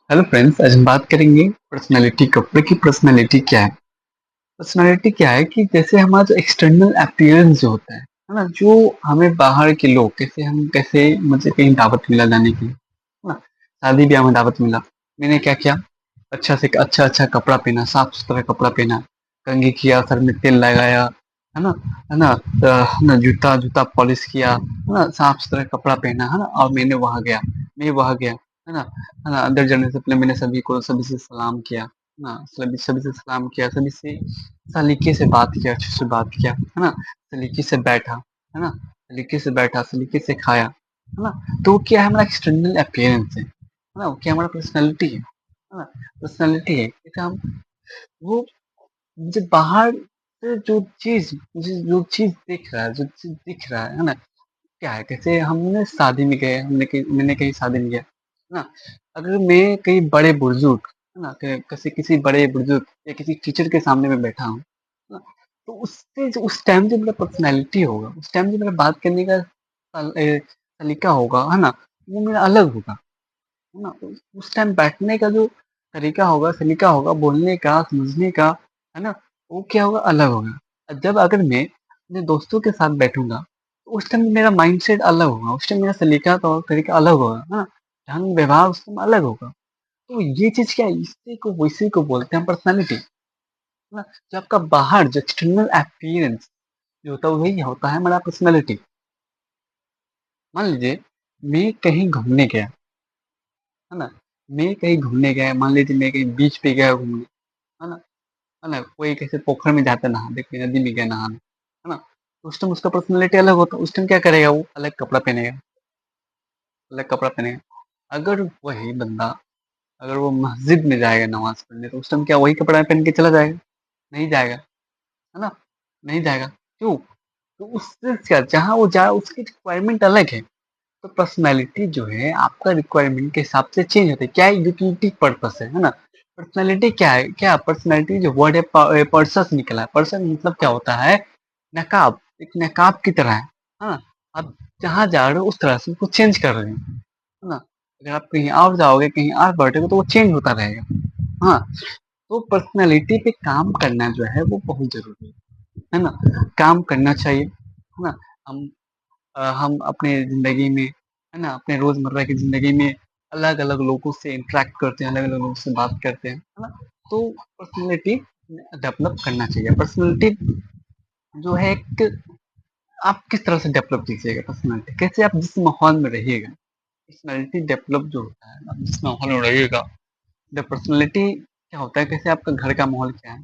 Hello friends, आज हम बात करेंगे पर्सनैलिटी कपड़े की पर्सनैलिटी क्या है। पर्सनैलिटी क्या है कि जैसे हमारा जो एक्सटर्नल अपीयरेंस जो होता है ना, जो हमें बाहर के लोग कैसे मुझे कहीं दावत मिला जाने की, है ना, शादी ब्याह में दावत मिला, मैंने क्या किया, अच्छा कपड़ा पहना, साफ सुथरा कपड़ा पहना, कंघी किया, सर में तेल लगाया, है ना, है ना, जूता जूता पॉलिश किया, है ना, साफ सुथरा कपड़ा पहना, है ना, और मैं वहां गया, है ना, अंदर जाने से पहले मैंने सभी से सलाम किया, है ना, सभी से सलाम किया, सभी से सलीके से बात किया, अच्छे से बात किया, है ना, सलीके से बैठा, है ना, सलीके से खाया, है ना। तो वो क्या है, हमारा एक्सटर्नल अपीयरेंस है ना, वो क्या हमारा पर्सनैलिटी है ना, पर्सनैलिटी है जैसे हम वो मुझे बाहर से जो चीज दिख रहा है, जो चीज दिख रहा है ना, क्या है, कैसे हमने शादी में गए, मैंने कहीं शादी में गया, है ना, अगर मैं कहीं बड़े बुजुर्ग, है ना, किसी किसी बड़े बुजुर्ग या किसी टीचर के सामने में बैठा हूँ, है ना, तो उससे जो उस टाइम जो मेरा पर्सनैलिटी होगा, उस टाइम जो मेरा बात करने का तरीका होगा, है ना, वो मेरा अलग होगा, है ना। उस टाइम बैठने का जो तरीका होगा, सलीका होगा, बोलने का, समझने का, है ना, वो क्या होगा, अलग होगा। जब अगर मैं अपने दोस्तों के साथ बैठूंगा, तो उस टाइम मेरा माइंडसेट अलग होगा, उस टाइम मेरा सलीका तो तरीका अलग होगा, है ना, ढंग व्यवहार उस टाइम अलग होगा। तो ये चीज क्या है, इसी को बोलते हैं पर्सनैलिटी, है ना। जो आपका बाहर जो एक्सटर्नल अपीयरेंस जो होता है, वही होता है हमारा पर्सनैलिटी। मान लीजिए मैं कहीं घूमने गया, है ना, मैं कहीं घूमने गया, मान लीजिए मैं कहीं बीच पे गया घूमने, है ना, है ना, कोई कैसे पोखर में जाता है नहाने, कोई नदी में गया नहाने, है ना, तो उस टाइम उसका पर्सनैलिटी अलग होता है, उस टाइम क्या करेगा, वो अलग कपड़ा पहनेगा, अलग कपड़ा पहनेगा। अगर वही बंदा, अगर वो मस्जिद में जाएगा नमाज पढ़ने, तो उस टाइम क्या वही कपड़ा पहन के चला जाएगा? नहीं जाएगा, है ना, नहीं जाएगा। क्यों? तो उससे क्या, जहाँ वो जा उसकी रिक्वायरमेंट अलग है। तो पर्सनैलिटी जो है आपका रिक्वायरमेंट के हिसाब से चेंज होता है। क्या है, यूटिलिटी पर्पस है ना। पर्सनैलिटी क्या है, क्या पर्सनैलिटी जो वर्ड है, पर्सन से निकला है। पर्सन मतलब क्या होता है, नकाब, एक नकाब की तरह है। हाँ, आप जहाँ जा रहे हो उस तरह से उसको चेंज कर रहे हैं, है ना। अगर आप कहीं और जाओगे, कहीं और बैठोगे, तो वो चेंज होता रहेगा। हाँ, तो पर्सनैलिटी पे काम करना जो है वो बहुत जरूरी है ना। काम करना चाहिए, है ना। हम हम अपने ज़िंदगी में, है ना, अपने रोज़मर्रा की ज़िंदगी में अलग-अलग लोगों से इंटरैक्ट करते हैं, अलग-अलग लोगों से बात करते हैं, है ना। तो पर्सनैलिटी डेवलप करना चाहिए। पर्सनैलिटी जो है एक, आप किस तरह से डेवलप कीजिएगा पर्सनैलिटी, कैसे आप जिस माहौल में रहिएगा, पर्सनैलिटी डेवलप जो होता है, आप जिस माहौल में रहिएगा, द पर्सनैलिटी क्या होता है, कैसे आपका घर का माहौल क्या है,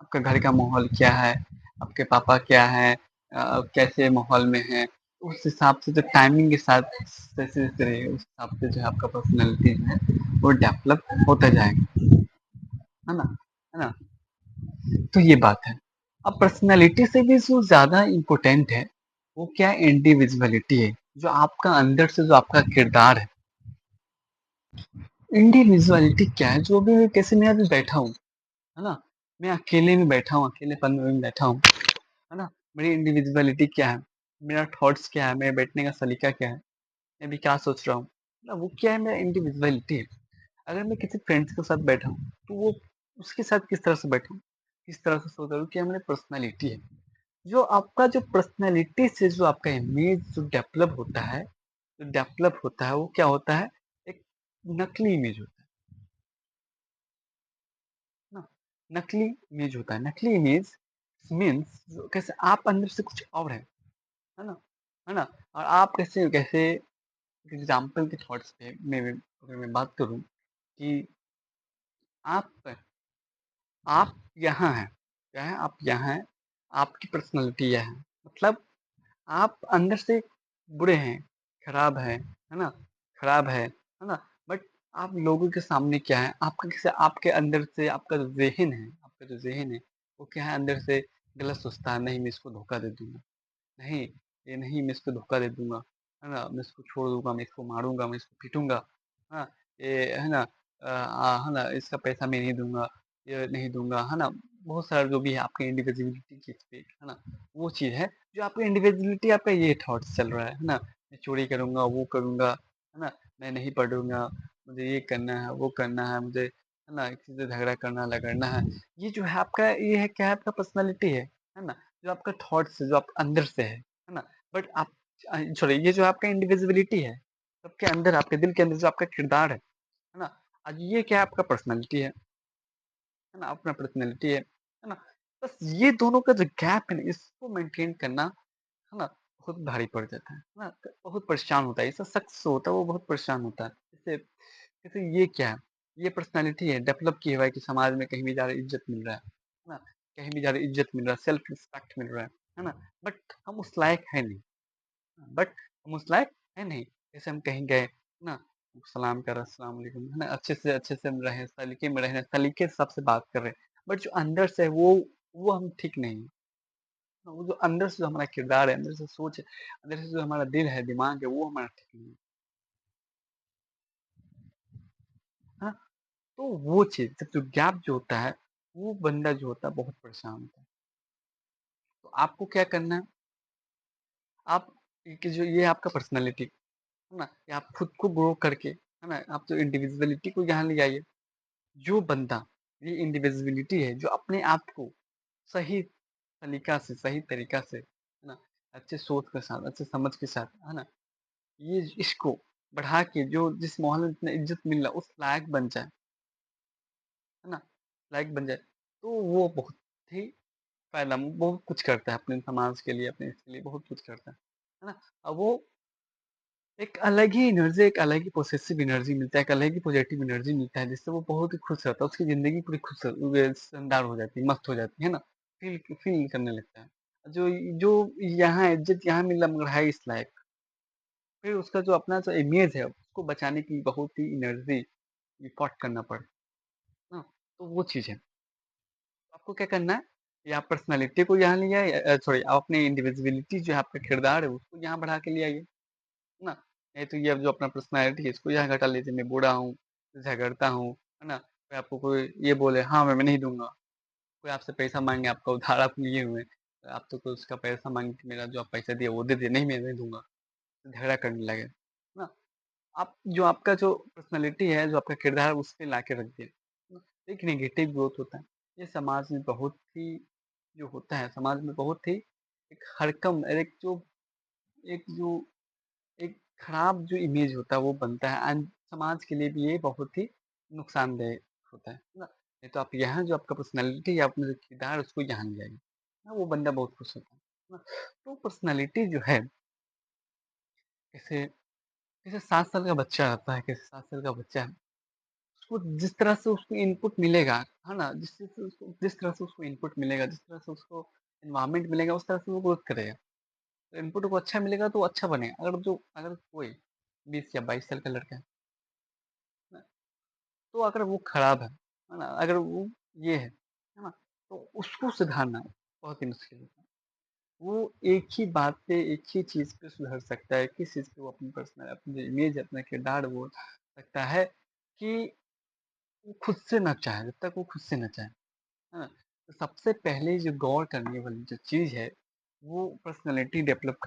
आपका घर का माहौल क्या है, आपके पापा क्या है, कैसे माहौल में है, उस हिसाब से जो टाइमिंग के साथ जैसे जैसे रहेगा, उस हिसाब से जो है आपका पर्सनैलिटी जो है वो डेवलप होता जाएगा, है ना, है ना। तो ये बात है। अब पर्सनैलिटी से भी जो ज़्यादा इम्पोर्टेंट है, वो क्या है, इंडिविजुअलिटी है, जो आपका अंदर से जो आपका किरदार है। इंडिविजुअलिटी क्या है, जो भी कैसे मैं अभी बैठा हूँ, है ना, मैं अकेले में बैठा हूँ, अकेलेपन में बैठा हूँ, है ना, मेरी इंडिविजुअलिटी क्या है, मेरा थॉट्स क्या है, मेरे बैठने का सलीका क्या है, मैं अभी क्या सोच रहा हूँ ना, वो क्या है, मेरा इंडिविजुअलिटी है। अगर मैं किसी फ्रेंड्स के साथ बैठा हूँ, तो वो उसके साथ किस तरह से बैठूँ, किस तरह से सोच रहा हूँ, क्या मेरी पर्सनैलिटी है। जो आपका जो पर्सनैलिटी से जो आपका इमेज जो डेवलप होता है, वो क्या होता है, एक नकली इमेज होता है ना, नकली इमेज होता है। नकली इमेज मीन्स कैसे आप अंदर से कुछ और है ना, है ना। और आप कैसे कैसे एग्जाम्पल के थॉट्स पे अगर मैं बात करूँ कि आप आप यहाँ हैं, क्या है, आप यहाँ हैं, आपकी पर्सनैलिटी यह है, मतलब आप अंदर से बुरे हैं, खराब है ना, खराब है ना, बट आप लोगों के सामने क्या है, आपका कैसे, आपके अंदर से आपका जो ज़हन है, वो क्या है, अंदर से गलत सोचता है, नहीं मैं इसको धोखा दे दूँगा, नहीं, ये नहीं मैं इसको धोखा दे दूँगा, है ना, मैं इसको छोड़ दूँगा, मैं इसको मारूँगा, मैं इसको पीटूँगा, हाँ, ये है ना, है ना, इसका पैसा मैं नहीं दूँगा, ये नहीं दूँगा, है ना। बहुत सारा जो भी है आपकी इंडिविजुअलिटी की पे, है ना, वो चीज़ है, जो आपकी इंडिविजुअलिटी, आपका ये थॉट्स चल रहा है ना, मैं चोरी करूँगा, वो करूँगा, है ना, मैं नहीं पढ़ूँगा, मुझे ये करना है, वो करना है, मुझे है ना, किसी से झगड़ा करना, लगड़ना है। ये जो है आपका ये है क्या है आपका पर्सनैलिटी है ना? जो आपका थॉट्स है, जो आप अंदर से है ना? बट आप सॉरी ये जो आपका इंडिविजिबिलिटी है, सबके अंदर आपके दिल के अंदर जो आपका किरदार है ना? आज ये क्या है आपका पर्सनैलिटी है ना? अपना पर्सनैलिटी है ना? बस ये दोनों का जो गैप है ना, इसको मेंटेन करना है ना, बहुत भारी पड़ जाता है ना? बहुत परेशान होता है, ऐसा शख्स होता है वो बहुत परेशान होता है। जैसे जैसे ये क्या है? ये पर्सनैलिटी है डेवलप किए हुआ है कि समाज में कहीं भी जा रहे इज़्ज़त मिल रहा है ना? कहीं भी जा रहे इज़्ज़त मिल रहा है, सेल्फ रिस्पेक्ट मिल रहा है ना? बट हम उस लायक है नहीं, बट हम उस लायक है नहीं। जैसे हम कहीं गए ना, सलाम करा अस्सलाम वालेकुम है ना? अच्छे से हम रहे, सलीके में रहे, सलीके से सबसे बात कर रहे हैं। बट जो अंदर से है वो हम ठीक नहीं है। वो जो अंदर से जो हमारा किरदार है, अंदर से सोच है, अंदर से जो हमारा दिल है, दिमाग है, वो हमारा ठीक नहीं है। हाँ, तो वो चीज़ जब जो गैप जो होता है, वो बंदा जो होता है बहुत परेशान होता है। तो आपको क्या करना है, आप कि जो ये आपका पर्सनैलिटी है ना, कि आप खुद को ग्रो करके, है ना, आप जो इंडिविजुअलिटी को यहाँ ले आइए। जो बंदा ये इंडिविजुअलिटी है, जो अपने आप को सही सही तरीका से, है ना, अच्छे सोच के साथ, अच्छे समझ के साथ, है ना, ये इसको बढ़ा के जो जिस माहौल में इतना इज़्ज़त मिल रहा है, उस लायक बन जाए, है ना, लायक बन जाए, तो वो बहुत ही बहुत कुछ करता है अपने समाज के लिए, अपने इसके लिए बहुत कुछ करता है ना? अब वो एक अलग ही एनर्जी, एक अलग ही पॉसेसिव एनर्जी मिलता है, एक अलग ही पॉजिटिव एनर्जी मिलता है, जिससे वो बहुत ही खुश रहता है, उसकी ज़िंदगी पूरी शानदार हो जाती है, मस्त हो जाती है ना? फ़ील करने लगता है। जो जो यहाँ इज़्ज़त यहाँ मिल रहा मगर है इस लायक, फिर उसका जो अपना जो इमेज है, उसको बचाने की बहुत ही एनर्जी इफ़ोर्ट करना पड़ता है ना? तो वो चीज़ है। आपको क्या करना है, या आप पर्सनैलिटी को यहाँ ले आइए सॉरी आप अपनी इंडिविजुअलिटी जो है आपका किरदार है उसको यहाँ बढ़ा के ले आइए, है ना? नहीं तो ये अब जो अपना पर्सनैलिटी है इसको यहाँ घटा लीजिए, मैं बूढ़ा हूँ, झगड़ता हूँ, है ना? फिर आपको कोई ये बोले हाँ, मैं नहीं दूँगा, कोई आपसे पैसा माँगे, आपका उधार आप लिए हुए हैं, आप तो कोई उसका पैसा माँगे कि मेरा जो आप पैसा दिया वो दे दिए, नहीं मैं नहीं दूँगा, झगड़ा करने लगे, है ना? आप जो आपका जो पर्सनैलिटी है, जो आपका किरदार है उस पे लाके रख दिया, है ना? एक नेगेटिव ग्रोथ होता है। ये समाज में बहुत ही जो होता है, समाज में बहुत ही एक हरकम एक जो एक खराब जो इमेज होता है वो बनता है एंड समाज के लिए भी ये बहुत ही नुकसानदेह होता है ना? नहीं तो आप यहाँ जो आपका पर्सनैलिटी या अपना जो किरदार है उसको यहाँ ले आइए, ना वो बंदा बहुत खुश होता है ना? तो पर्सनैलिटी जो है, जैसे जैसे 7 साल का बच्चा रहता है, कैसे 7 साल का बच्चा है, उसको जिस तरह से उसको इनपुट मिलेगा, है ना? जिस तरह से उसको इनपुट मिलेगा, जिस तरह से उसको एनवायरनमेंट मिलेगा, उस तरह से वो ग्रोथ करेगा। तो इनपुट को अच्छा मिलेगा तो वो अच्छा बनेगा। अगर कोई 20 या 22 साल का लड़का है ना? तो अगर वो खराब है ना? अगर वो ये है ना? तो उसको सुधारना बहुत ही मुश्किल होता है। वो एक ही बात पे, एक ही चीज़ पे सुधर सकता है, किस चीज़ पे वो अपनी जो इमेज है, अपना किरदार वो सकता है कि वो खुद से ना चाहे, जब तक वो खुद से ना चाहे। हाँ, तो सबसे पहले जो गौर करने वाली जो चीज़ है, वो पर्सनैलिटी डेवलप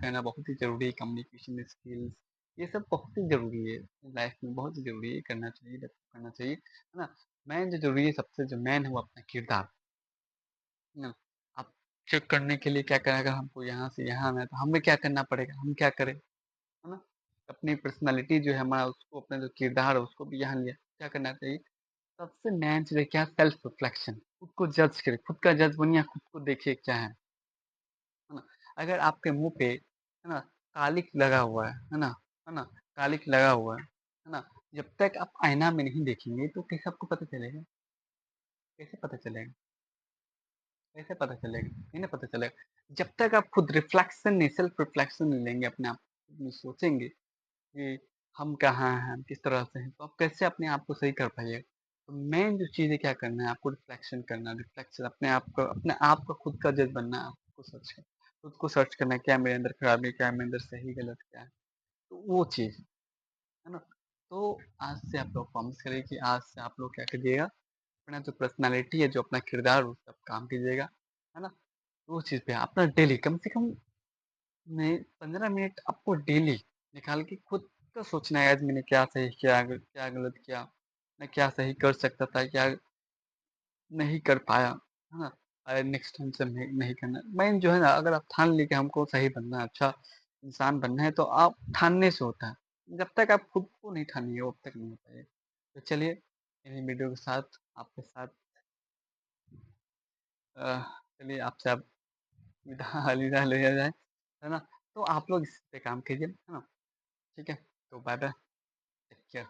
करना बहुत ही ज़रूरी है, कम्युनिकेशन स्किल्स, ये सब बहुत ही ज़रूरी है, लाइफ में बहुत ही ज़रूरी है, करना चाहिए, डेवलप करना चाहिए, है ना? मेन जो ज़रूरी है, सबसे जो मेन है वो अपना किरदार, है ना? आप चेक करने के लिए क्या करें, अगर हमको यहाँ से यहाँ आना है, तो हमें क्या करना पड़ेगा, हम क्या करें, है ना? अपनी पर्सनैलिटी जो है हमारा, उसको अपना जो किरदार है, उसको भी यहाँ लिया, क्या करना चाहिए? सबसे मेन चीज़ है क्या सेल्फ रिफ्लेक्शन खुद को जज करें, खुद का जज बनिए, खुद को देखिए क्या है ना? अगर आपके मुँह पे है ना कालिक लगा हुआ है ना? कालिक लगा हुआ है ना? जब तक आप आईना में नहीं देखेंगे तो कैसे आपको पता चलेगा? कैसे पता चलेगा? कैसे पता चलेगा? नहीं ना पता चलेगा। जब तक आप खुद रिफ्लेक्शन नहीं सेल्फ रिफ्लेक्शन नहीं लेंगे अपने आप में सोचेंगे कि हम कहाँ हैं, हम किस तरह से हैं, तो आप कैसे अपने आप को सही कर पाइएगा? तो मेन जो चीज़ है क्या करना है आपको रिफ्लेक्शन करना है, रिफ्लेक्शन अपने आप का खुद का जज बनना है, आपको खुद को सर्च करना है, क्या मेरे अंदर खराबी है, क्या मेरे अंदर सही गलत क्या है? तो वो चीज़, है ना? तो आज से आप लोग प्रॉमिस करिए कि आज से आप लोग क्या करिएगा, अपना जो पर्सनैलिटी है, जो अपना किरदार है, उस पे आप काम कीजिएगा, है ना? तो वो चीज़ पे अपना डेली कम से कम में 15 मिनट आपको डेली निकाल के खुद तो सोचना है आज मैंने क्या सही किया, क्या गलत किया, मैं क्या सही कर सकता था, क्या नहीं कर पाया, है ना? नेक्स्ट टाइम से नहीं नहीं करना। मेन जो है ना अगर आप ठान ली कि हमको सही बनना है, अच्छा इंसान बनना है तो आप ठानने से होता है। जब तक आप खुद को नहीं ठानेंगे तब तक नहीं हो पाएगा। तो चलिए इन्हीं वीडियो के साथ आपके साथ अ, चलिए आपसे अब विदा अलविदा लिया जाए, है ना? तो आप लोग इस पे काम कीजिए, है ना? ठीक है? तो बाय-बाय, टेक केयर।